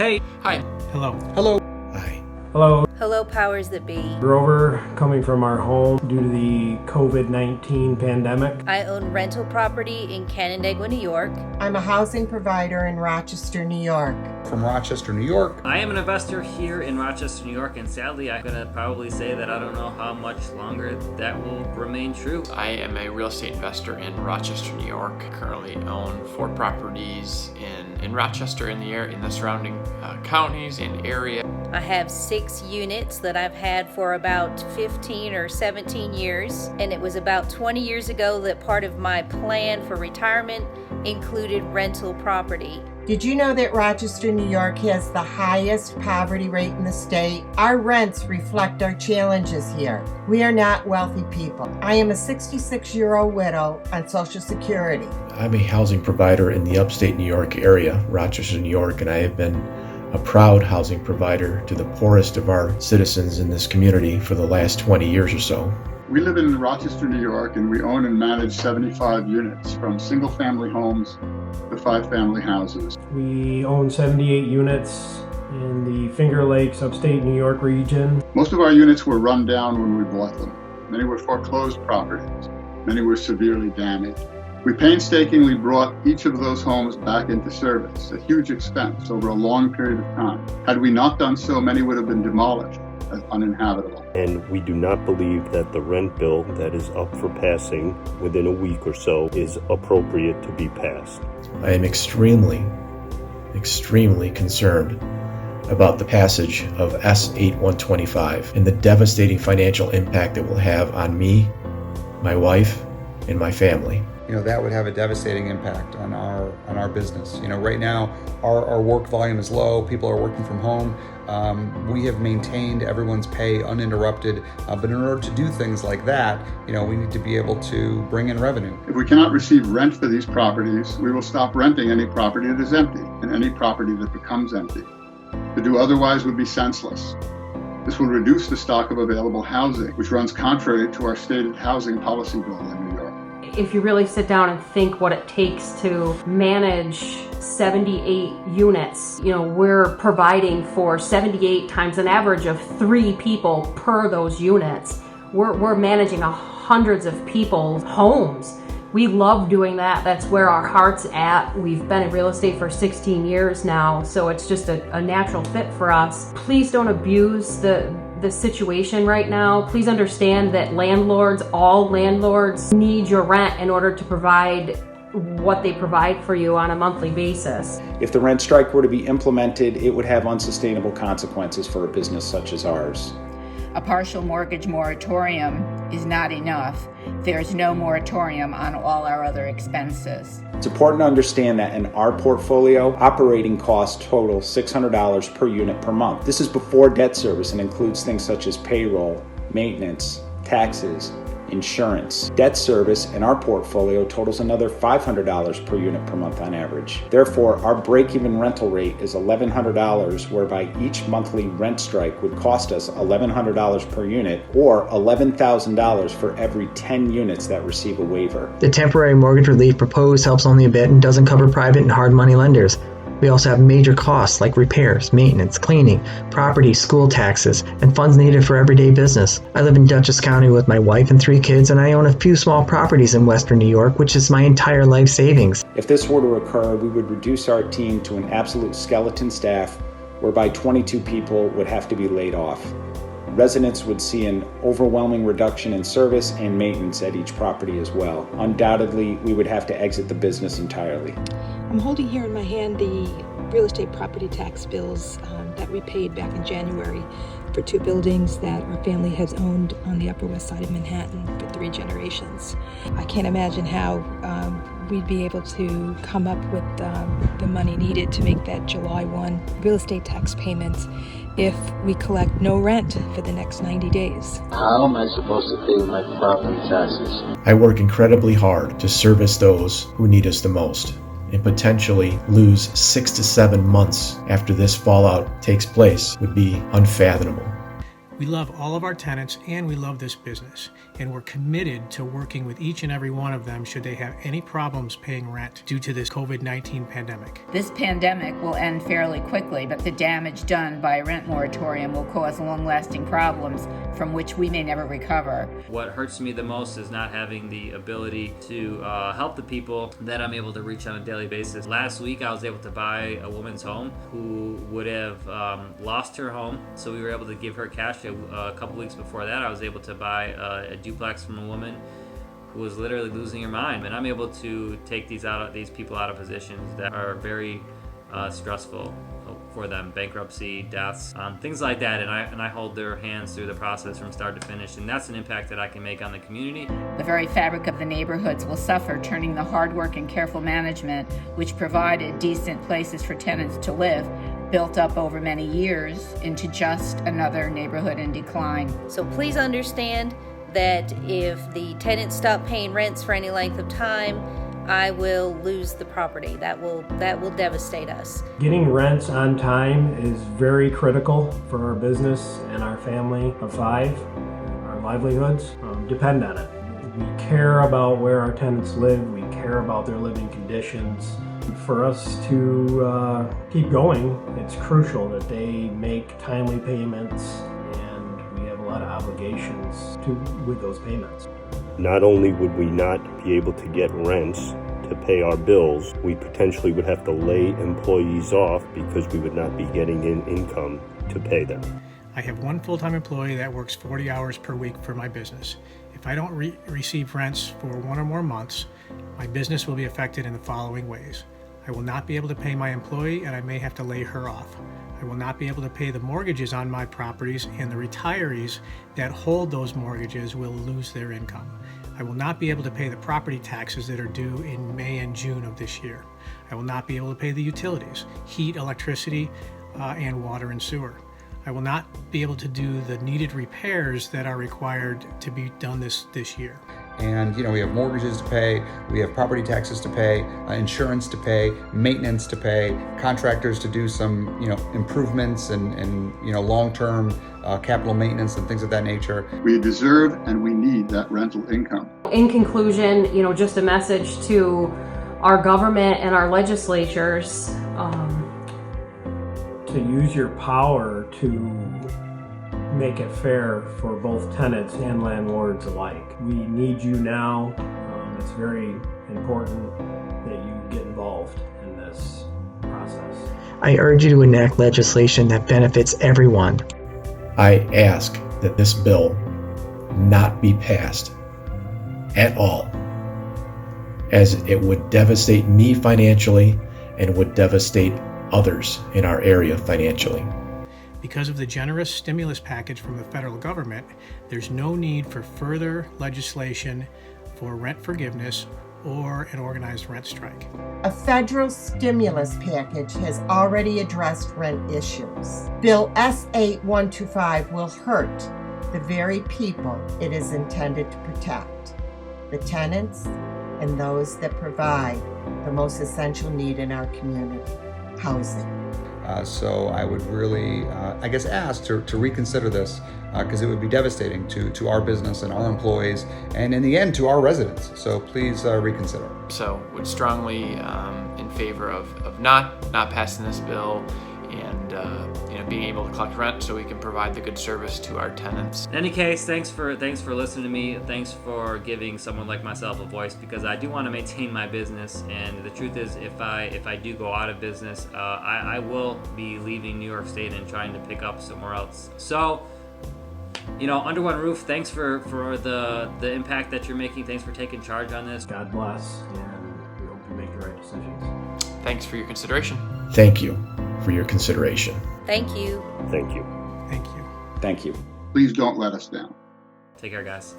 Hey. Hi. Hello. Hello. Hi. Hello. Hello, powers that be. Grover, coming from our home due to the COVID-19 pandemic. I own rental property in Canandaigua, New York. I'm a housing provider in Rochester, New York. From Rochester, New York. I am an investor here in Rochester, New York, and sadly, I'm gonna probably say that I don't know how much longer that will remain true. I am a real estate investor in Rochester, New York. Currently own 4 properties in Rochester, in the surrounding counties and area. I have 6 units that I've had for about 15 or 17 years, and it was about 20 years ago that part of my plan for retirement included rental property. Did you know that Rochester, New York has the highest poverty rate in the state? Our rents reflect our challenges here. We are not wealthy people. I am a 66-year-old widow on Social Security. I'm a housing provider in the Upstate New York area, Rochester, New York, and I have been a proud housing provider to the poorest of our citizens in this community for the last 20 years or so. We live in Rochester, New York, and we own and manage 75 units, from single-family homes to 5-family houses. We own 78 units in the Finger Lakes, Upstate New York region. Most of our units were run down when we bought them. Many were foreclosed properties. Many were severely damaged. We painstakingly brought each of those homes back into service at huge expense over a long period of time. Had we not done so, many would have been demolished as uninhabitable. And we do not believe that the rent bill that is up for passing within a week or so is appropriate to be passed. I am extremely concerned about the passage of S-8125 and the devastating financial impact it will have on me, my wife, and my family. That would have a devastating impact on our business. Right now, our work volume is low. People are working from home. We have maintained everyone's pay uninterrupted. But in order to do things like that, we need to be able to bring in revenue. If we cannot receive rent for these properties, we will stop renting any property that is empty and any property that becomes empty. To do otherwise would be senseless. This will reduce the stock of available housing, which runs contrary to our stated housing policy goal in New York. If you really sit down and think what it takes to manage 78 units, we're providing for 78 times an average of 3 people per those units. We're managing hundreds of people's homes. We love doing that. That's where our heart's at. We've been in real estate for 16 years now, so it's just a natural fit for us. Please don't abuse the situation right now. Please understand that all landlords need your rent in order to provide what they provide for you on a monthly basis. If the rent strike were to be implemented, it would have unsustainable consequences for a business such as ours. A partial mortgage moratorium is not enough. There's no moratorium on all our other expenses. It's important to understand that in our portfolio, operating costs total $600 per unit per month. This is before debt service and includes things such as payroll, maintenance, taxes, insurance. Debt service in our portfolio totals another $500 per unit per month on average. Therefore, our break-even rental rate is $1,100, whereby each monthly rent strike would cost us $1,100 per unit, or $11,000 for every 10 units that receive a waiver. The temporary mortgage relief proposed helps only a bit and doesn't cover private and hard money lenders. We also have major costs like repairs, maintenance, cleaning, property, school taxes, and funds needed for everyday business. I live in Dutchess County with my wife and 3 kids, and I own a few small properties in Western New York, which is my entire life savings. If this were to occur, we would reduce our team to an absolute skeleton staff, whereby 22 people would have to be laid off. Residents would see an overwhelming reduction in service and maintenance at each property as well. Undoubtedly, we would have to exit the business entirely. I'm holding here in my hand the real estate property tax bills that we paid back in January for 2 buildings that our family has owned on the Upper West Side of Manhattan for 3 generations. I can't imagine how we'd be able to come up with the money needed to make that July 1 real estate tax payment if we collect no rent for the next 90 days. How am I supposed to pay my property taxes? I work incredibly hard to service those who need us the most, and potentially lose 6 to 7 months after this fallout takes place would be unfathomable. We love all of our tenants and we love this business, and we're committed to working with each and every one of them should they have any problems paying rent due to this COVID-19 pandemic. This pandemic will end fairly quickly, but the damage done by a rent moratorium will cause long-lasting problems from which we may never recover. What hurts me the most is not having the ability to help the people that I'm able to reach on a daily basis. Last week I was able to buy a woman's home who would have lost her home, so we were able to give her cash. A couple weeks before that, I was able to buy a duplex from a woman who was literally losing her mind. And I'm able to take these people out of positions that are very stressful for them, bankruptcy, deaths, things like that. And I hold their hands through the process from start to finish. And that's an impact that I can make on the community. The very fabric of the neighborhoods will suffer, turning the hard work and careful management, which provided decent places for tenants to live, built up over many years, into just another neighborhood in decline. So please understand that if the tenants stop paying rents for any length of time, I will lose the property. That will devastate us. Getting rents on time is very critical for our business and our family of 5. Our livelihoods depend on it. We care about where our tenants live. We care about their living conditions. For us to keep going, it's crucial that they make timely payments, and we have a lot of obligations with those payments. Not only would we not be able to get rents to pay our bills, we potentially would have to lay employees off because we would not be getting in income to pay them. I have one full-time employee that works 40 hours per week for my business. If I don't receive rents for 1 or more months, my business will be affected in the following ways. I will not be able to pay my employee, and I may have to lay her off. I will not be able to pay the mortgages on my properties, and the retirees that hold those mortgages will lose their income. I will not be able to pay the property taxes that are due in May and June of this year. I will not be able to pay the utilities, heat, electricity, and water and sewer. I will not be able to do the needed repairs that are required to be done this year. And we have mortgages to pay, we have property taxes to pay, insurance to pay, maintenance to pay, contractors to do some improvements and long-term capital maintenance and things of that nature. We deserve and we need that rental income. In conclusion, just a message to our government and our legislatures. To use your power to make it fair for both tenants and landlords alike. We need you now. It's very important that you get involved in this process. I urge you to enact legislation that benefits everyone. I ask that this bill not be passed at all, as it would devastate me financially and would devastate others in our area financially. Because of the generous stimulus package from the federal government, there's no need for further legislation for rent forgiveness or an organized rent strike. A federal stimulus package has already addressed rent issues. Bill S8125 will hurt the very people it is intended to protect, the tenants and those that provide the most essential need in our community, housing. So I would really, ask to reconsider this because it would be devastating to our business and our employees, and in the end to our residents. So please reconsider. So would strongly in favor of not passing this bill and being able to collect rent so we can provide the good service to our tenants. In any case, thanks for listening to me. Thanks for giving someone like myself a voice, because I do want to maintain my business. And the truth is, if I do go out of business, I will be leaving New York State and trying to pick up somewhere else. So, under One Roof, thanks for the impact that you're making. Thanks for taking charge on this. God bless, and we hope you make the right decisions. Thanks for your consideration. Thank you for your consideration. Thank you. Thank you. Thank you. Thank you. Please don't let us down. Take care, guys.